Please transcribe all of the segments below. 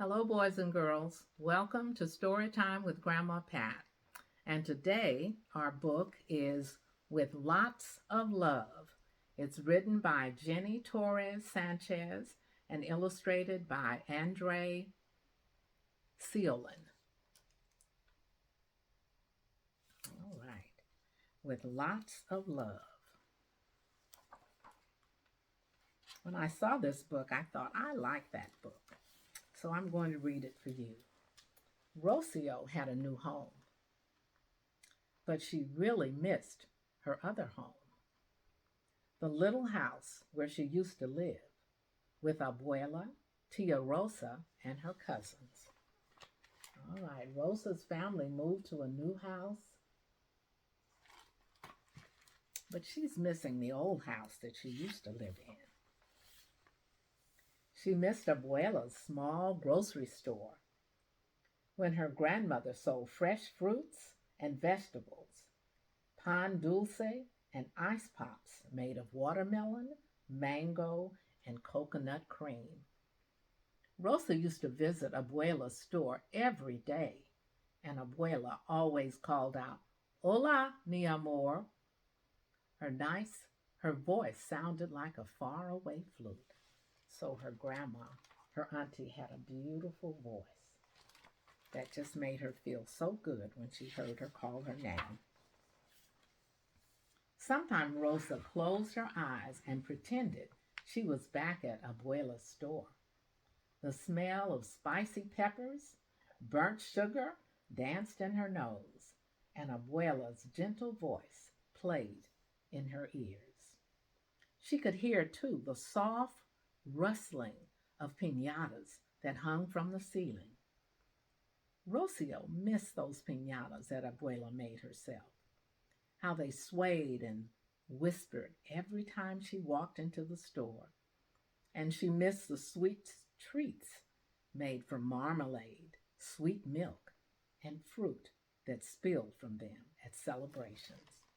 Hello, boys and girls. Welcome to Storytime with Grandma Pat. And today our book is With Lots of Love. It's written by Jenny Torres Sanchez and illustrated by Andre Seolin. All right. With Lots of Love. When I saw this book, I thought, I like that book. So I'm going to read it for you. Rocio had a new home, but she really missed her other home, the little house where she used to live with abuela, Tia Rosa, and her cousins. All right, Rosa's family moved to a new house, but she's missing the old house that she used to live in. She missed abuela's small grocery store when her grandmother sold fresh fruits and vegetables, pan dulce, and ice pops made of watermelon, mango, and coconut cream. Rosa used to visit Abuela's store every day, and Abuela always called out, "Hola, mi amor." Her voice sounded like a faraway flute. So her grandma, her auntie, had a beautiful voice that just made her feel so good when she heard her call her name. Sometimes Rosa closed her eyes and pretended she was back at Abuela's store. The smell of spicy peppers, burnt sugar danced in her nose, and Abuela's gentle voice played in her ears. She could hear, too, the soft rustling of piñatas that hung from the ceiling. Rocio missed those piñatas that Abuela made herself, how they swayed and whispered every time she walked into the store. And she missed the sweet treats made from marmalade, sweet milk, and fruit that spilled from them at celebrations.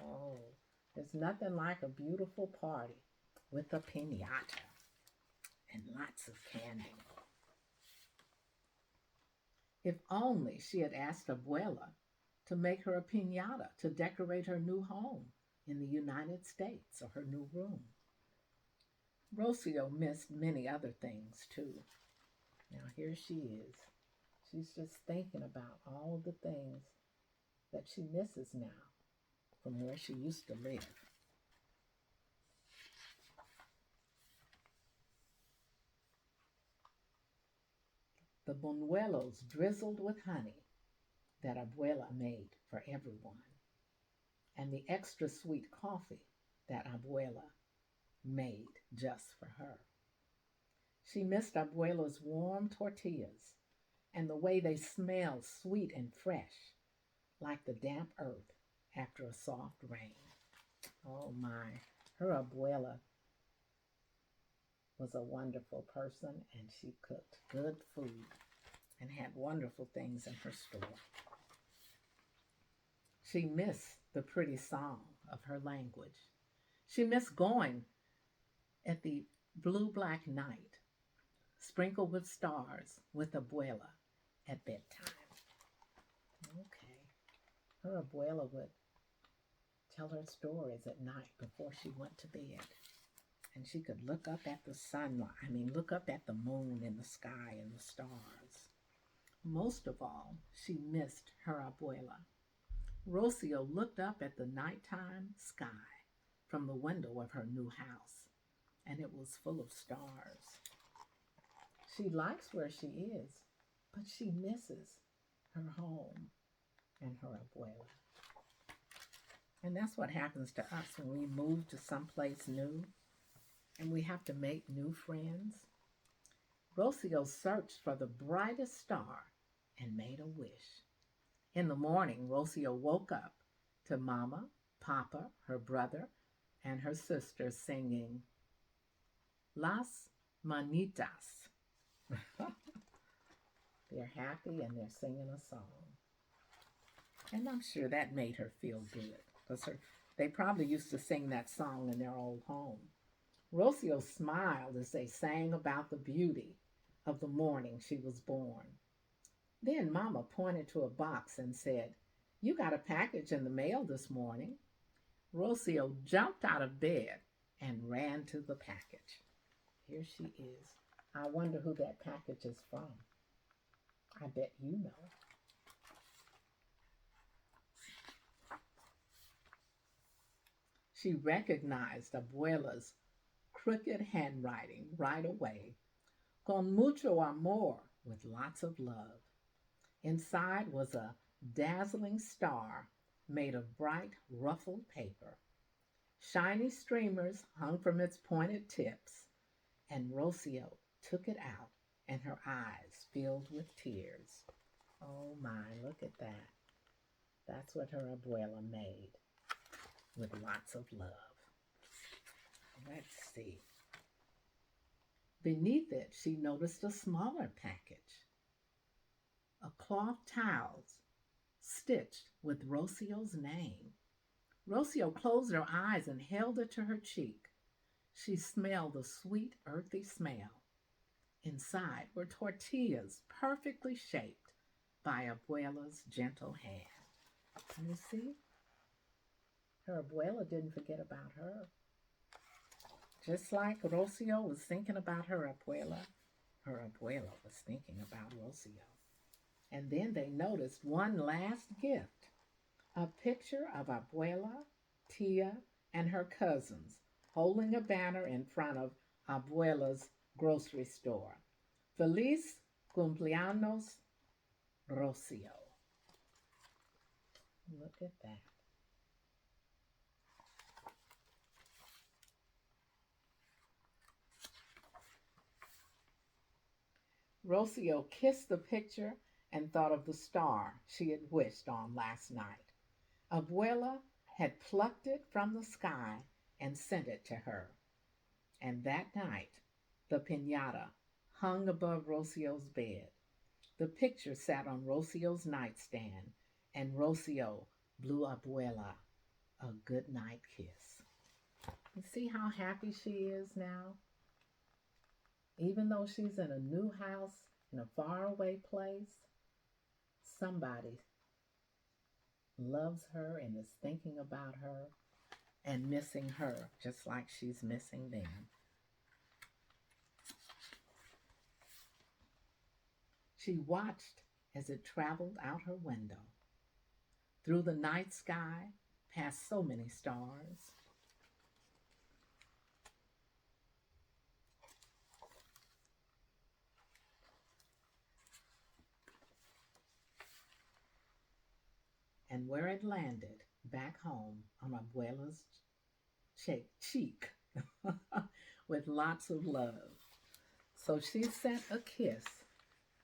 Oh, there's nothing like a beautiful party with a piñata and lots of candy. If only she had asked Abuela to make her a piñata to decorate her new home in the United States or her new room. Rocio missed many other things too. Now here she is. She's just thinking about all the things that she misses now from where she used to live. The buñuelos drizzled with honey that Abuela made for everyone, and the extra sweet coffee that Abuela made just for her. She missed Abuela's warm tortillas and the way they smelled sweet and fresh, like the damp earth after a soft rain. Oh my, her Abuela was a wonderful person, and she cooked good food and had wonderful things in her store. She missed the pretty song of her language. She missed going at the blue black night, sprinkled with stars, with Abuela at bedtime. Okay. Her Abuela would tell her stories at night before she went to bed. And she could look up at the look up at the moon and the sky and the stars. Most of all, she missed her Abuela. Rocio looked up at the nighttime sky from the window of her new house, and it was full of stars. She likes where she is, but she misses her home and her Abuela. And that's what happens to us when we move to someplace new and we have to make new friends. Rocio searched for the brightest star and made a wish. In the morning, Rocio woke up to Mama, Papa, her brother, and her sister singing Las Manitas. They're happy and they're singing a song. And I'm sure that made her feel good because they probably used to sing that song in their old home. Rocio smiled as they sang about the beauty of the morning she was born. Then Mama pointed to a box and said, "You got a package in the mail this morning." Rocio jumped out of bed and ran to the package. Here she is. I wonder who that package is from. I bet you know. She recognized Abuela's crooked handwriting right away. Con mucho amor, with lots of love. Inside was a dazzling star made of bright, ruffled paper. Shiny streamers hung from its pointed tips, and Rocio took it out, and her eyes filled with tears. Oh my, look at that. That's what her abuela made with lots of love. Let's see. Beneath it, she noticed a smaller package, a cloth towels stitched with Rocio's name. Rocio closed her eyes and held it to her cheek. She smelled the sweet, earthy smell. Inside were tortillas perfectly shaped by Abuela's gentle hand. You see? Her abuela didn't forget about her. Just like Rocio was thinking about her abuela was thinking about Rocio. And then they noticed one last gift, a picture of Abuela, Tia, and her cousins holding a banner in front of Abuela's grocery store. Feliz cumpleaños, Rocio. Look at that. Rocio kissed the picture and thought of the star she had wished on last night. Abuela had plucked it from the sky and sent it to her. And that night, the piñata hung above Rocio's bed. The picture sat on Rocio's nightstand, and Rocio blew Abuela a good night kiss. You see how happy she is now? Even though she's in a new house in a faraway place, somebody loves her and is thinking about her and missing her just like she's missing them. She watched as it traveled out her window, through the night sky, past so many stars. And where it landed, back home on Abuela's cheek with lots of love. So she sent a kiss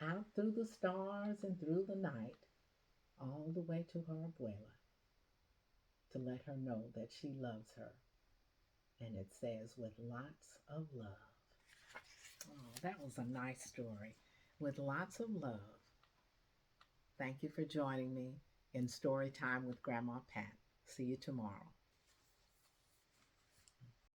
out through the stars and through the night, all the way to her abuela to let her know that she loves her. And it says, with lots of love. Oh, that was a nice story. With lots of love. Thank you for joining me in Story Time with Grandma Pat. See you tomorrow.